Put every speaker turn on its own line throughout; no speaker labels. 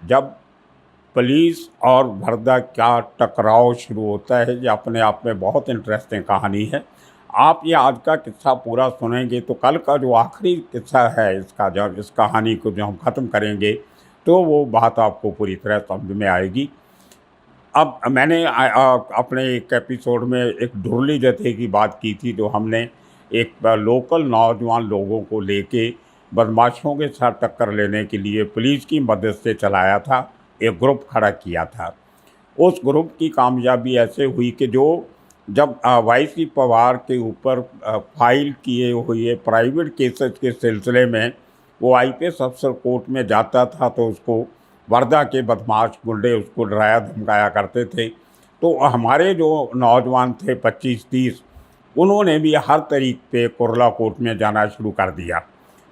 जब पुलिस और वर्दा का टकराव शुरू होता है, ये अपने आप में बहुत इंटरेस्टिंग कहानी है। आप ये आज का किस्सा पूरा सुनेंगे तो कल का जो आखिरी किस्सा है इसका, जब इस कहानी को जब हम ख़त्म करेंगे तो वो बात आपको पूरी तरह समझ में आएगी। अब मैंने अपने एक एपिसोड में एक ढुरली जत्थे की बात की थी, जो हमने एक लोकल नौजवान लोगों को लेके बदमाशों के साथ टक्कर लेने के लिए पुलिस की मदद से चलाया था, एक ग्रुप खड़ा किया था। उस ग्रुप की कामयाबी ऐसे हुई कि जो जब वाई.सी. पवार के ऊपर फाइल किए हुए प्राइवेट केसेस के सिलसिले में वो आईपीएस अफसर कोर्ट में जाता था, तो उसको वर्धा के बदमाश गुंडे उसको डराया धमकाया करते थे। तो हमारे जो नौजवान थे 25-30, उन्होंने भी हर तरीक़ पे कुर्ला कोर्ट में जाना शुरू कर दिया।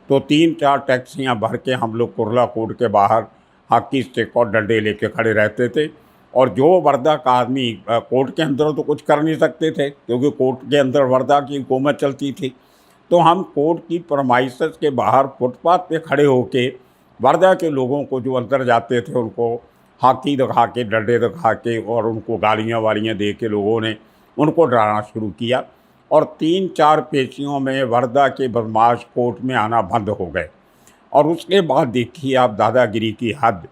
तो 3-4 टैक्सियां भर के हम लोग कुर्ला कोर्ट के बाहर हॉकी स्टिक और डंडे लेके खड़े रहते थे। और जो वर्धा का आदमी कोर्ट के अंदर तो कुछ कर नहीं सकते थे, क्योंकि कोर्ट के अंदर वर्धा की हुकूमत चलती थी। तो हम कोर्ट की प्रमाइसेस के बाहर फुटपाथ पे खड़े होके वर्धा के लोगों को जो अंदर जाते थे उनको हॉकी दिखा के, डंडे दिखा के और उनको गालियाँ वालियाँ दे के लोगों ने उनको डराना शुरू किया। और 3-4 पेशियों में वर्धा के बदमाश कोर्ट में आना बंद हो गए। और उसके बाद देखिए आप दादागिरी की हद,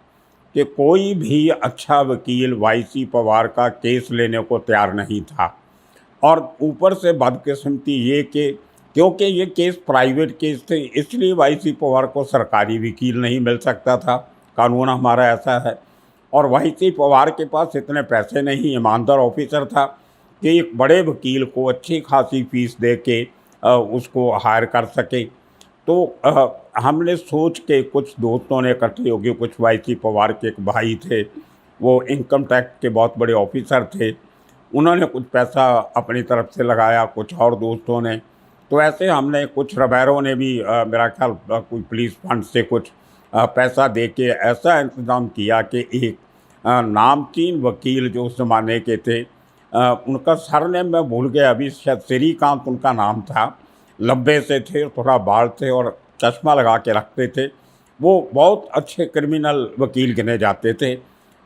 कि कोई भी अच्छा वकील वाई.सी. पवार का केस लेने को तैयार नहीं था। और ऊपर से बदकिस्मती ये कि क्योंकि ये केस प्राइवेट केस थे, इसलिए वाई.सी. पवार को सरकारी वकील नहीं मिल सकता था। कानून हमारा ऐसा है। और वाई.सी. पवार के पास इतने पैसे नहीं, ईमानदार ऑफिसर था कि एक बड़े वकील को अच्छी खासी फीस दे के उसको हायर कर सके। तो हमने सोच के कुछ दोस्तों ने इकट्ठे हो गए, कुछ वाई.सी. पवार के एक भाई थे, वो इनकम टैक्स के बहुत बड़े ऑफिसर थे, उन्होंने कुछ पैसा अपनी तरफ से लगाया, कुछ और दोस्तों ने। तो ऐसे हमने, कुछ रबैरों ने भी मेरा ख्याल कोई पुलिस फंड से कुछ पैसा दे के ऐसा इंतज़ाम किया कि एक नामचीन वकील जो उस ज़माने के थे, उनका सरनेम मैं भूल गया अभी, शायद श्रीकांत उनका नाम था, लंबे से थे, थोड़ा बाल थे और चश्मा लगा के रखते थे। वो बहुत अच्छे क्रिमिनल वकील गिने जाते थे।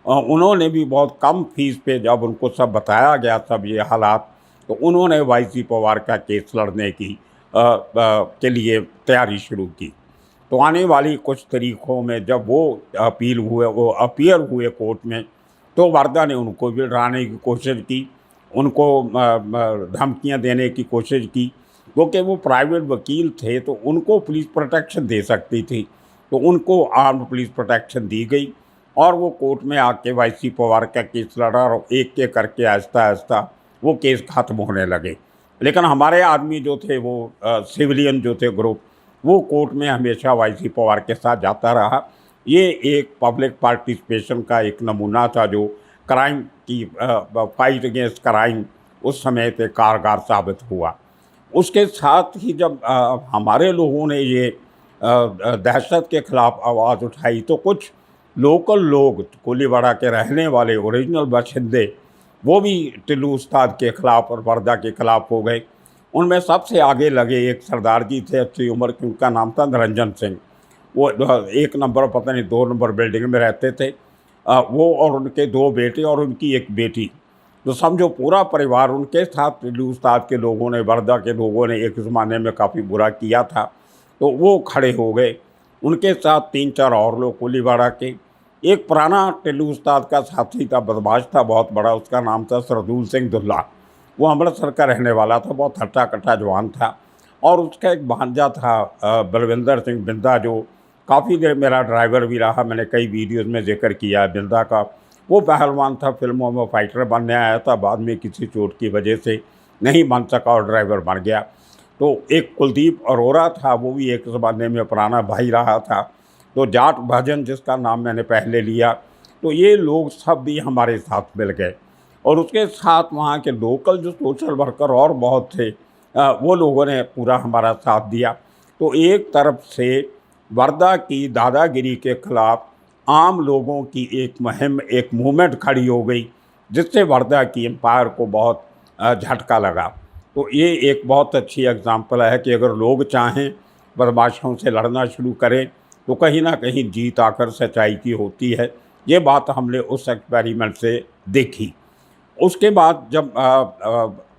उन्होंने भी बहुत कम फीस पे, जब उनको सब बताया गया सब ये हालात, तो उन्होंने वाई.सी. पवार का केस लड़ने की के लिए तैयारी शुरू की। तो आने वाली कुछ तारीखों में जब वो अपीयर हुए कोर्ट में, तो वर्धा ने उनको भी डराने की कोशिश की, उनको धमकियां देने की कोशिश की, क्योंकि वो प्राइवेट वकील थे तो उनको पुलिस प्रोटेक्शन दे सकती थी। तो उनको आर्म्ड पुलिस प्रोटेक्शन दी गई और वो कोर्ट में आके वाई.सी. पवार का केस लड़ा और एक एक करके आहिस्ता आहिस्ता वो केस ख़त्म होने लगे। लेकिन हमारे आदमी जो थे, वो सिविलियन जो थे ग्रुप, वो कोर्ट में हमेशा वाई.सी. पवार के साथ जाता रहा। ये एक पब्लिक पार्टिसिपेशन का एक नमूना था, जो क्राइम की फाइट अगेंस्ट क्राइम उस समय पे कारगर साबित हुआ। उसके साथ ही जब हमारे लोगों ने ये दहशत के ख़िलाफ़ आवाज़ उठाई, तो कुछ लोकल लोग, कोलीवाड़ा के रहने वाले ओरिजिनल बाशिंदे, वो भी टिल्लू उस्ताद के ख़िलाफ़ और वर्धा के ख़िलाफ़ हो गए। उनमें सबसे आगे लगे एक सरदार जी थे, अच्छी उम्र के, उनका नाम था निरंजन सिंह। वो 1 नंबर, पता नहीं 2 नंबर बिल्डिंग में रहते थे। वो और उनके 2 बेटे और उनकी एक बेटी, तो समझो पूरा परिवार उनके साथ टिल्लू उस्ताद के लोगों ने, वर्धा के लोगों ने एक ज़माने में काफ़ी बुरा किया था। तो वो खड़े हो गए, उनके साथ 3-4 और लोग कोलीवाड़ा के। एक पुराना टिल्लू उस्ताद का साथी था, बदमाश था बहुत बड़ा, उसका नाम था सरदूल सिंह दुल्ला। वो अमृतसर का रहने वाला था, बहुत हट्टा कट्टा जवान था। और उसका एक भांजा था बलविंदर सिंह बिंदा, जो काफ़ी देर मेरा ड्राइवर भी रहा, मैंने कई वीडियोज़ में जिक्र किया है बिंदा का। वो पहलवान था, फिल्मों में फाइटर बनने आया था, बाद में किसी चोट की वजह से नहीं बन सका और ड्राइवर बन गया। तो एक कुलदीप अरोरा था, वो भी एक ज़माने में पुराना भाई रहा था। तो जाट भजन, जिसका नाम मैंने पहले लिया, तो ये लोग सब भी हमारे साथ मिल गए। और उसके साथ वहाँ के लोकल जो सोशल वर्कर और बहुत थे, वो लोगों ने पूरा हमारा साथ दिया। तो एक तरफ से वर्धा की दादागिरी के ख़िलाफ़ आम लोगों की एक मुहिम, एक मूवमेंट खड़ी हो गई, जिससे वर्धा की एम्पायर को बहुत झटका लगा। तो ये एक बहुत अच्छी एग्ज़ाम्पल है कि अगर लोग चाहें बदमाशों से लड़ना शुरू करें, तो कहीं ना कहीं जीत आकर सच्चाई की होती है। ये बात हमने उस एक्सपेरिमेंट से देखी। उसके बाद जब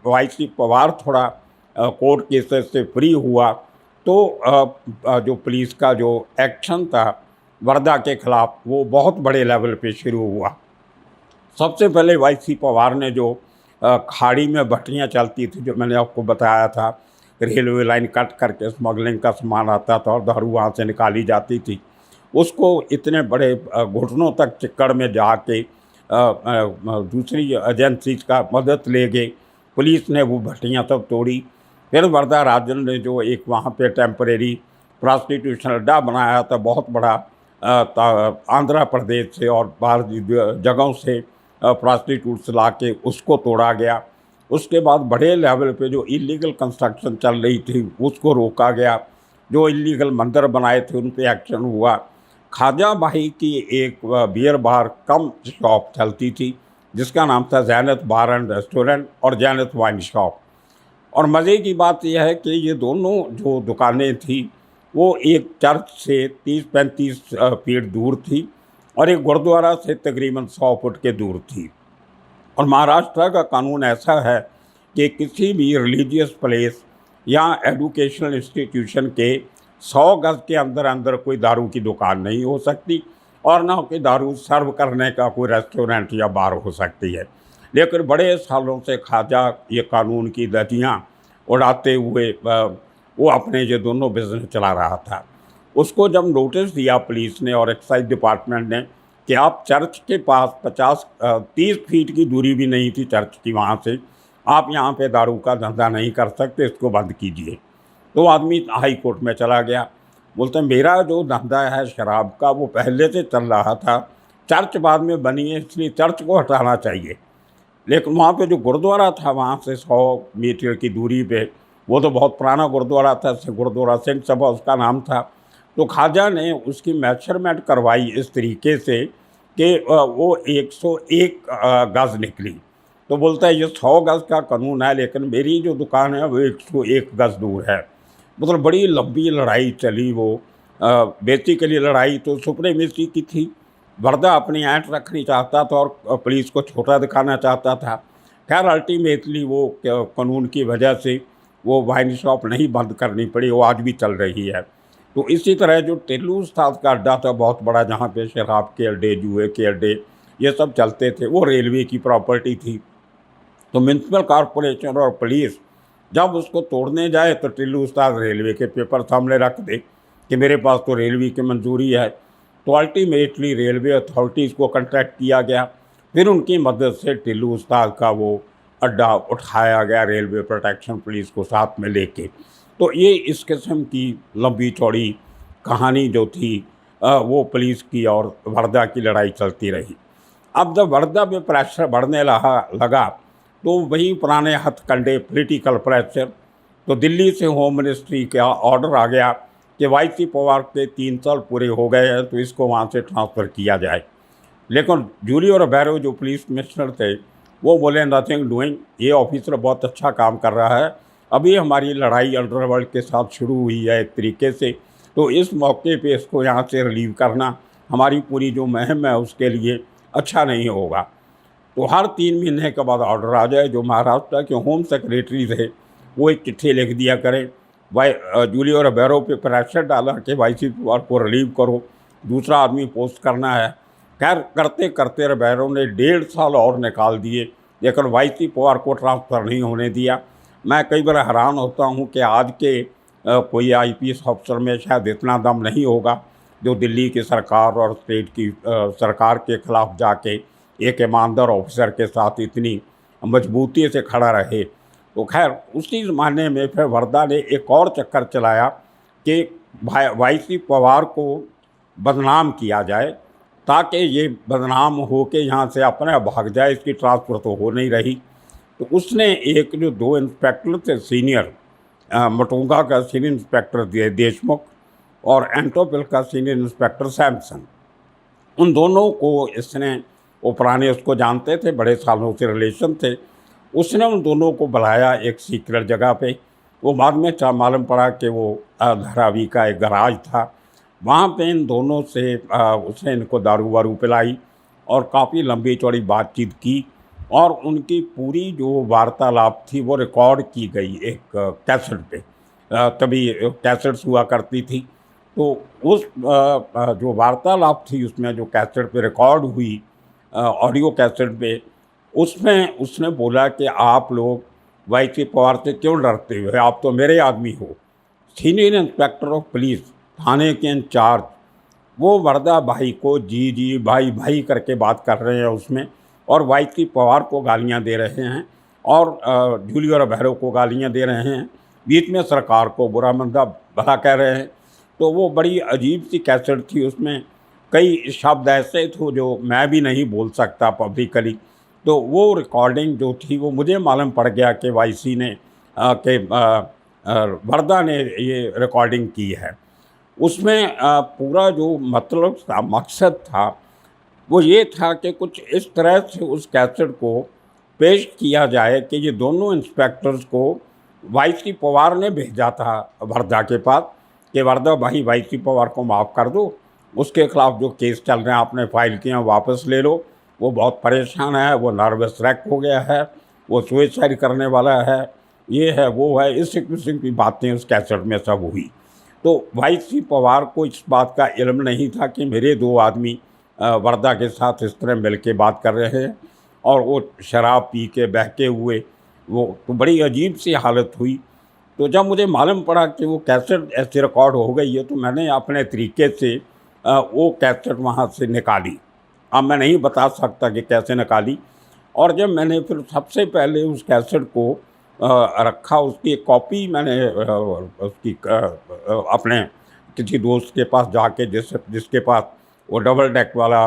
वाई.सी. पवार थोड़ा कोर्ट केसेस से फ्री हुआ तो जो पुलिस का जो एक्शन था वर्धा के खिलाफ वो बहुत बड़े लेवल पे शुरू हुआ। सबसे पहले वाई.सी. पवार ने जो खाड़ी में भट्टियाँ चलती थी, जो मैंने आपको बताया था, रेलवे लाइन कट करके स्मगलिंग का सामान आता था और दारू वहाँ से निकाली जाती थी, उसको इतने बड़े घुटनों तक चिक्कड़ में जाके दूसरी एजेंसीज का मदद ले गए। पुलिस ने वो भट्टियाँ सब तोड़ी। फिर वर्धा राजन ने जो एक वहाँ पे टेम्परेरी प्रॉस्टिट्यूशन अड्डा बनाया था बहुत बड़ा, आंध्र प्रदेश से और बाहर जगहों से प्रॉस्टिट्यूट्स ला के उसको तोड़ा गया। उसके बाद बड़े लेवल पे जो इलीगल कंस्ट्रक्शन चल रही थी उसको रोका गया। जो इलीगल मंदिर बनाए थे उन पे एक्शन हुआ। ख्वाजा भाई की एक बियर बार कम शॉप चलती थी जिसका नाम था जैनत बार एंड रेस्टोरेंट और जैनत वाइन शॉप। और मज़े की बात यह है कि ये दोनों जो दुकानें थी वो एक चर्च से 30-35 फीट दूर थी और एक गुरुद्वारा से तकरीबन 100 फुट के दूर थी। और महाराष्ट्र का कानून ऐसा है कि किसी भी रिलीजियस प्लेस या एजुकेशनल इंस्टीट्यूशन के 100 गज़ के अंदर अंदर कोई दारू की दुकान नहीं हो सकती और ना कोई दारू सर्व करने का कोई रेस्टोरेंट या बार हो सकती है। लेकिन बड़े सालों से ख्वाजा ये कानून की धज्जियाँ उड़ाते हुए वो अपने ये दोनों बिजनेस चला रहा था। उसको जब नोटिस दिया पुलिस ने और एक्साइज डिपार्टमेंट ने कि आप चर्च के पास 30 फीट की दूरी भी नहीं थी चर्च की, वहाँ से आप यहाँ पे दारू का धंधा नहीं कर सकते, इसको बंद कीजिए। तो आदमी हाई कोर्ट में चला गया, बोलते मेरा जो धंधा है शराब का वो पहले से चल रहा था, चर्च बाद में बनी है इसलिए चर्च को हटाना चाहिए। लेकिन वहाँ पे जो गुरुद्वारा था वहाँ से 100 मीटर की दूरी पे, वो तो बहुत पुराना गुरुद्वारा था, गुरुद्वारा सिंह सभा उसका नाम था। तो ख्वाजा ने उसकी मेजरमेंट करवाई इस तरीके से कि वो 101 गज़ निकली। तो बोलता है ये 100 गज़ का कानून है लेकिन मेरी जो दुकान है वो 101 गज़ दूर है। मतलब बड़ी लंबी लड़ाई चली। वो बेसिकली लड़ाई तो सुप्रीमेसी की थी। वर्धा अपनी ऐंठ रखनी चाहता था और पुलिस को छोटा दिखाना चाहता था। खैर अल्टीमेटली वो कानून की वजह से वो वाइन शॉप नहीं बंद करनी पड़ी, वो आज भी चल रही है। तो इसी तरह जो टिल्लू उस्ताद का अड्डा था बहुत बड़ा, जहाँ पे शराब के अड्डे, जुए के अड्डे ये सब चलते थे, वो रेलवे की प्रॉपर्टी थी। तो म्यूनसिपल कॉरपोरेशन और पुलिस जब उसको तोड़ने जाए तो टिल्लू उस्ताद रेलवे के पेपर सामने रख दे कि मेरे पास तो रेलवे की मंजूरी है। तो अल्टीमेटली रेलवे अथॉरिटीज़ को कंट्रैक्ट किया गया, फिर उनकी मदद से टिल्लू उस्ताद का वो अड्डा उठाया गया रेलवे प्रोटेक्शन पुलिस को साथ में लेके। तो ये इस किस्म की लंबी चौड़ी कहानी जो थी वो पुलिस की और वर्धा की लड़ाई चलती रही। अब जब वर्धा में प्रेशर बढ़ने लगा तो वही पुराने हथकंडे पॉलिटिकल प्रेशर, तो दिल्ली से होम मिनिस्ट्री का ऑर्डर आ गया कि वाई.सी. पवार के 3 साल पूरे हो गए हैं तो इसको वहाँ से ट्रांसफ़र किया जाए। लेकिन जूलियो रोबेरो जो पुलिस कमिश्नर थे वो बोले नथिंग डूइंग, ये ऑफिसर बहुत अच्छा काम कर रहा है, अभी हमारी लड़ाई अंडरवर्ल्ड के साथ शुरू हुई है एक तरीके से, तो इस मौके पे इसको यहाँ से रिलीव करना हमारी पूरी जो मुहिम है उसके लिए अच्छा नहीं होगा। तो हर 3 महीने के बाद ऑर्डर आ जाए। जो महाराष्ट्र के होम सेक्रेटरी थे वो एक चिट्ठी लिख दिया करें, जूलियो रोबेरो पे प्रेशर डाला कि वाई.सी. पवार को रिलीव करो, दूसरा आदमी पोस्ट करना है। खैर करते करते रोबेरो ने 1.5 साल और निकाल दिए लेकिन वाई.सी. पवार को ट्रांसफ़र नहीं होने दिया। मैं कई बार हैरान होता हूँ कि आज के कोई IPS अफसर में शायद इतना दम नहीं होगा जो दिल्ली की सरकार और स्टेट की सरकार के ख़िलाफ़ जाके एक ईमानदार ऑफिसर के साथ इतनी मजबूती से खड़ा रहे। तो खैर उसी ज़माने में फिर वर्धा ने एक और चक्कर चलाया कि वाई.सी. पवार को बदनाम किया जाए ताकि ये बदनाम हो के यहाँ से अपने भाग जाए, इसकी ट्रांसफ़र तो हो नहीं रही। तो उसने एक जो 2 इंस्पेक्टर थे सीनियर, मटुंगा का सीनियर इंस्पेक्टर देशमुख और एंटोपिल का सीनियर इंस्पेक्टर सैमसन, उन दोनों को इसने, वो पुराने उसको जानते थे, बड़े सालों से रिलेशन थे, उसने उन दोनों को बुलाया एक सीक्रेट जगह पे। वो बाद में मालूम पड़ा कि वो धारावी का एक गराज था, वहाँ पे इन दोनों से उसने इनको दारू वारू पिलाई और काफ़ी लंबी चौड़ी बातचीत की और उनकी पूरी जो वार्तालाप थी वो रिकॉर्ड की गई एक कैसेट पे। तभी कैसेट्स हुआ करती थी। तो उस जो वार्तालाप थी उसमें जो कैसेट पे रिकॉर्ड हुई ऑडियो कैसेट पे, उसमें उसने बोला कि आप लोग वाई.सी. पवार से क्यों डरते हो? आप तो मेरे आदमी हो। सीनियर इंस्पेक्टर ऑफ पुलिस, थाने के इंचार्ज, वो वर्दा भाई को जी जी भाई भाई करके बात कर रहे हैं उसमें, और वाई.सी. पवार को गालियां दे रहे हैं और जूलियर भैरव को गालियां दे रहे हैं, बीच में सरकार को बुरा मंदा भला कह रहे हैं। तो वो बड़ी अजीब सी कैसेट थी, उसमें कई शब्द ऐसे थे जो मैं भी नहीं बोल सकता पब्लिकली। तो वो रिकॉर्डिंग जो थी वो मुझे मालूम पड़ गया कि वाई.सी. ने वर्दा ने ये रिकॉर्डिंग की है। उसमें पूरा जो मतलब था, मकसद था, वो ये था कि कुछ इस तरह से उस कैसेट को पेश किया जाए कि ये दोनों इंस्पेक्टर्स को वाई.सी. पवार ने भेजा था वर्दा के पास कि वर्दा भाई वाई.सी. पवार को माफ़ कर दो, उसके खिलाफ जो केस चल रहे हैं आपने फाइल किए हैं वापस ले लो, वो बहुत परेशान है, वो नर्वस रैक हो गया है, वो सुसाइड करने वाला है, ये है वो है, इस किस्म की बातें उस कैसेट में सब हुई। तो वाई.सी. पवार को इस बात का इल्म नहीं था कि मेरे दो आदमी वर्दा के साथ इस तरह मिल के बात कर रहे हैं, और वो शराब पी के बहके हुए, वो तो बड़ी अजीब सी हालत हुई। तो जब मुझे मालूम पड़ा कि वो कैसेट ऐसे रिकॉर्ड हो गई है, तो मैंने अपने तरीके से वो कैसेट वहाँ से निकाली। अब मैं नहीं बता सकता कि कैसे निकाली। और जब मैंने फिर सबसे पहले उस कैसेट को रखा, उसकी एक कॉपी मैंने उसकी अपने किसी दोस्त के पास जाके, जिसके पास वो डबल डेक वाला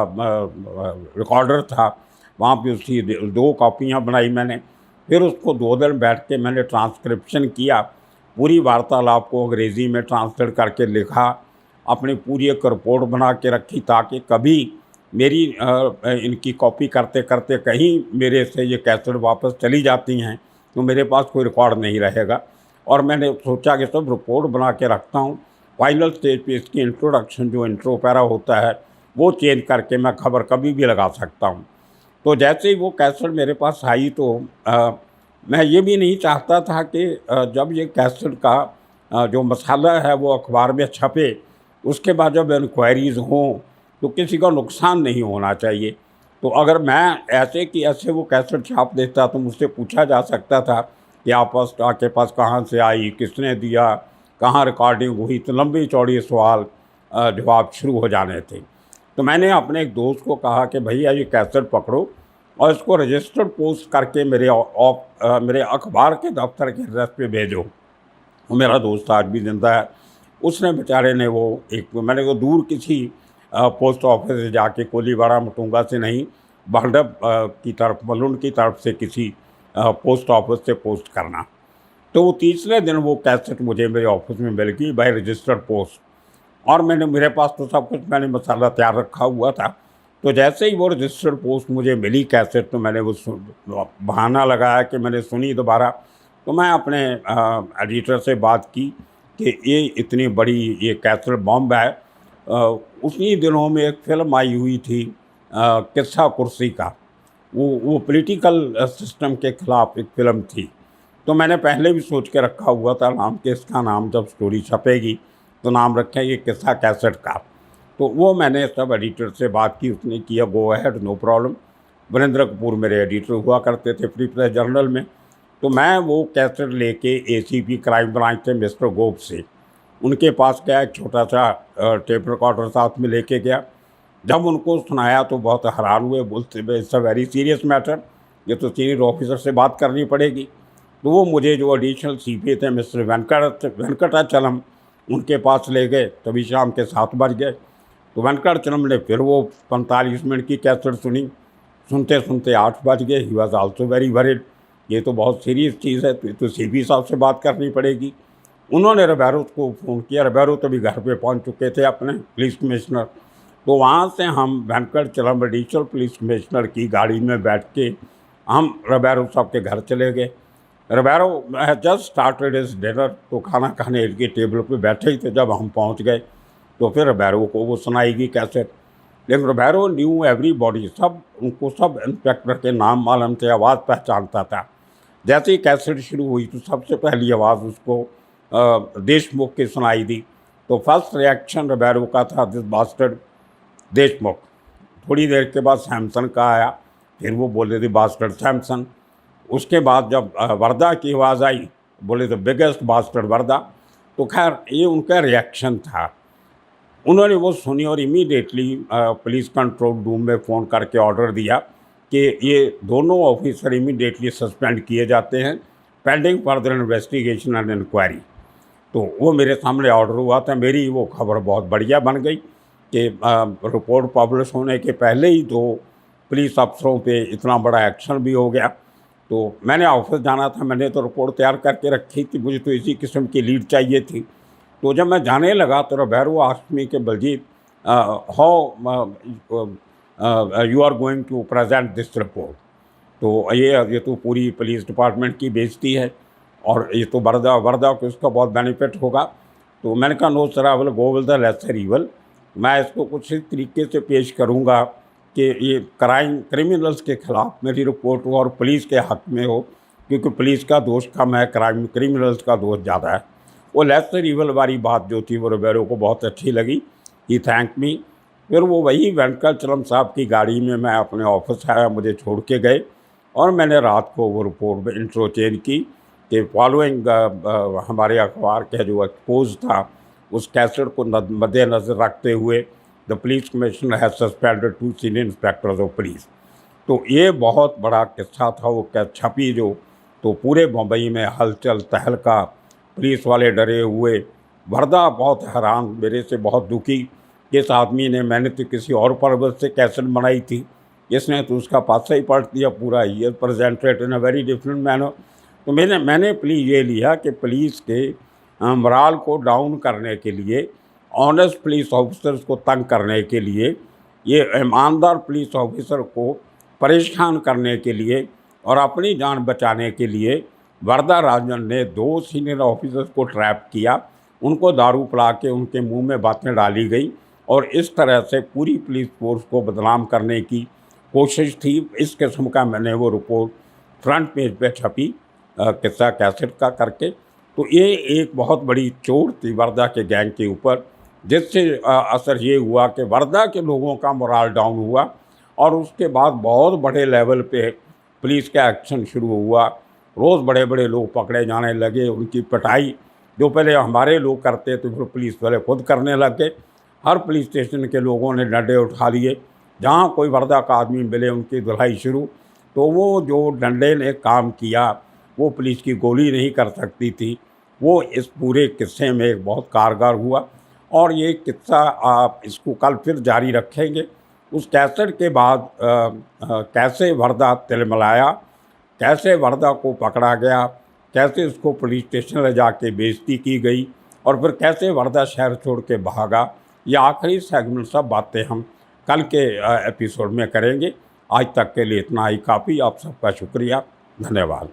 रिकॉर्डर था, वहाँ पे उसकी 2 कॉपियाँ बनाई मैंने। फिर उसको 2 दिन बैठ के मैंने ट्रांसक्रिप्शन किया, पूरी वार्तालाप को अंग्रेज़ी में ट्रांसलेट करके लिखा, अपनी पूरी एक रिपोर्ट बना के रखी, ताकि कभी मेरी इनकी कॉपी करते करते कहीं मेरे से ये कैसेट वापस चली जाती हैं तो मेरे पास कोई रिकॉर्ड नहीं रहेगा। और मैंने सोचा कि सब रिपोर्ट बना के रखता हूँ, फाइनल स्टेज पे इसकी इंट्रोडक्शन जो इंट्रो पैरा होता है वो चेंज करके मैं खबर कभी भी लगा सकता हूँ। तो जैसे ही वो कैसेट मेरे पास आई, तो मैं ये भी नहीं चाहता था कि जब ये कैसेट का जो मसाला है वो अखबार में छपे, उसके बाद जब इंक्वायरीज़ हों तो किसी का नुकसान नहीं होना चाहिए। तो अगर मैं ऐसे कि ऐसे वो कैसेट छाप देता तो मुझसे पूछा जा सकता था कि आपके पास कहाँ से आई, किसने दिया, कहाँ रिकॉर्डिंग हुई, तो लंबी चौड़ी सवाल जवाब शुरू हो जाने थे। तो मैंने अपने एक दोस्त को कहा कि भैया ये कैसेट पकड़ो और इसको रजिस्टर्ड पोस्ट करके मेरे अखबार के दफ्तर के एड्रेस पे भेजो। वो मेरा दोस्त आज भी ज़िंदा है। उसने बेचारे ने मैंने वो दूर किसी पोस्ट ऑफिस से जाके, कोलीवाड़ा मटुंगा से नहीं, बांडव की तरफ, मलुंड की तरफ से किसी पोस्ट ऑफिस से पोस्ट करना। तो वो तीसरे दिन वो कैसेट मुझे मेरे ऑफिस में मिल गई बाय रजिस्टर्ड पोस्ट। और मेरे पास तो सब कुछ, मैंने मसाला तैयार रखा हुआ था। तो जैसे ही वो रजिस्टर्ड पोस्ट मुझे मिली कैसेट, तो मैंने वो बहाना लगाया कि मैंने सुनी दोबारा। तो मैं अपने एडिटर से बात की कि ये इतनी बड़ी ये कैसेट बॉम्ब है। उसी दिनों में एक फ़िल्म आई हुई थी किस्सा कुर्सी का, वो पॉलिटिकल सिस्टम के ख़िलाफ़ एक फ़िल्म थी। तो मैंने पहले भी सोच के रखा हुआ था नाम, कि इसका नाम जब स्टोरी छपेगी तो नाम रखेंगे किस्सा कैसेट का। तो वो मैंने सब एडिटर से बात की, उसने किया go ahead, no problem. Virendra Kapoor मेरे एडिटर हुआ करते थे फ्री प्रेस जर्नल में। तो मैं वो कैसेट लेके एसीपी क्राइम ब्रांच थे मिस्टर गोप से, उनके पास गया, एक छोटा सा टेप रिकॉर्डर साथ में लेके गया। जब उनको सुनाया तो बहुत हैरान हुए, बोलते it's a very serious matter, ये तो सीनियर ऑफिसर से बात करनी पड़ेगी। तो वो मुझे जो एडिशनल सीपी थे मिस्टर वेंकटाचलम, उनके पास ले गए। तभी शाम के 7 बज गए। तो वेंकटाचलम ने फिर वो 45 मिनट की कैसेट सुनी। सुनते सुनते 8 बज गए। He was also very worried, ये तो बहुत सीरियस चीज़ है, तो सीपी साहब से बात करनी पड़ेगी। उन्होंने रिबेरो को फ़ोन किया। रिबेरो तभी घर पे पहुंच चुके थे, अपने पुलिस कमिश्नर। तो वहाँ से हम वेंकटाचलम एडिशनल पुलिस कमिश्नर की गाड़ी में बैठ के हम रिबेरो साहब के घर चले गए। Ribeiro just started his dinner, तो खाना खाने के टेबल पे बैठे ही थे जब हम पहुँच गए। तो फिर रिबेरो को वो सुनाएगी कैसेट। लेकिन रोबेरो न्यू एवरीबॉडी, सब उनको सब इंस्पेक्टर के नाम मालूम थे, आवाज़ पहचानता था। जैसे ही कैसेट शुरू हुई तो सबसे पहली आवाज़ उसको देशमुख की सुनाई दी। तो फर्स्ट रिएक्शन रोबेरो का था, दिस बास्टर्ड देशमुख। थोड़ी देर के बाद सैमसन का आया, फिर वो बोले थे बास्टर्ड सैमसन। उसके बाद जब वर्दा की आवाज़ आई, बोले द बिगेस्ट बास्टर्ड वर्दा। तो खैर ये उनका रिएक्शन था। उन्होंने वो सुनी और इमीडिएटली पुलिस कंट्रोल रूम में फ़ोन करके ऑर्डर दिया कि ये दोनों ऑफिसर इमीडिएटली सस्पेंड किए जाते हैं, pending further investigation and inquiry. तो वो मेरे सामने ऑर्डर हुआ था। मेरी वो खबर बहुत बढ़िया बन गई कि रिपोर्ट पब्लिश होने के पहले ही तो पुलिस अफसरों पे इतना बड़ा एक्शन भी हो गया। तो मैंने ऑफिस जाना था, मैंने तो रिपोर्ट तैयार करके रखी थी, मुझे तो इसी किस्म की लीड चाहिए थी। तो जब मैं जाने लगा तो रोबेरो आस्क्ड मी के Baljit, how you are going to present this report. तो ये तो पूरी पुलिस डिपार्टमेंट की बेइज्जती है और ये तो वर्दा को इसका बहुत बेनिफिट होगा। तो मैंने कहा no sir, I will go with the lesser evil. मैं इसको कुछ इस तरीके से पेश करूँगा कि ये क्रिमिनल्स के ख़िलाफ़ मेरी रिपोर्ट हो और पुलिस के हक़ में हो, क्योंकि पुलिस का दोष कम है, क्रिमिनल्स का दोष ज़्यादा है। वो लेसर इवल वाली बात जो थी वो रोबेरो को बहुत अच्छी लगी। ही थैंक मी। फिर वो वही वेंकटचलम साहब की गाड़ी में मैं अपने ऑफिस आया, मुझे छोड़ के गए और मैंने रात को वो रिपोर्ट में इंट्रो चेंज की कि फॉलोइंग हमारे अखबार का जो एक्सपोज था उस कैसेट को मद्देनज़र रखते हुए the police commissioner has suspended 2 senior inspectors of police. तो ये बहुत बड़ा किस्सा था। वो क्या छपी जो, तो पूरे मुंबई में हलचल तहलका, पुलिस वाले डरे हुए। वर्दा बहुत हैरान, मेरे से बहुत दुखी कि इस आदमी ने, मैंने तो किसी और पर्पज़ से कैसेट बनाई थी, इसने तो उसका पासा ही पलट दिया पूरा। ये presented in a very different manner. तो मैंने प्ली ये लिया कि पुलिस के मोराल को डाउन करने के लिए, ऑनेस्ट पुलिस ऑफिसर्स को तंग करने के लिए, ये ईमानदार पुलिस ऑफिसर को परेशान करने के लिए और अपनी जान बचाने के लिए वर्दा राजन ने 2 सीनियर ऑफिसर्स को ट्रैप किया। उनको दारू पिला के उनके मुंह में बातें डाली गई और इस तरह से पूरी पुलिस फोर्स को बदनाम करने की कोशिश थी। इस किस्म का मैंने वो रिपोर्ट फ्रंट पेज पे छपी किस्सा कैसेट का करके। तो ये एक बहुत बड़ी चोट थी वर्दा के गैंग के ऊपर, जिससे असर ये हुआ कि वर्दा के लोगों का मोराल डाउन हुआ और उसके बाद बहुत बड़े लेवल पे पुलिस का एक्शन शुरू हुआ। रोज़ बड़े बड़े लोग पकड़े जाने लगे, उनकी पिटाई जो पहले हमारे लोग करते तो फिर पुलिस वाले खुद करने लग गए। हर पुलिस स्टेशन के लोगों ने डंडे उठा लिए, जहाँ कोई वर्दा का आदमी मिले उनकी धुलाई शुरू। तो वो जो डंडे ने काम किया वो पुलिस की गोली नहीं कर सकती थी। वो इस पूरे किस्से में एक बहुत कारगर हुआ और ये किस्सा आप इसको कल फिर जारी रखेंगे। उस कैसेट के बाद कैसे वर्दा तिलमिलाया, कैसे वर्दा को पकड़ा गया, कैसे उसको पुलिस स्टेशन ले जाके बेइज्जती की गई और फिर कैसे वर्दा शहर छोड़ के भागा, ये आखिरी सेगमेंट सब बातें हम कल के एपिसोड में करेंगे। आज तक के लिए इतना ही काफ़ी। आप सबका शुक्रिया, धन्यवाद।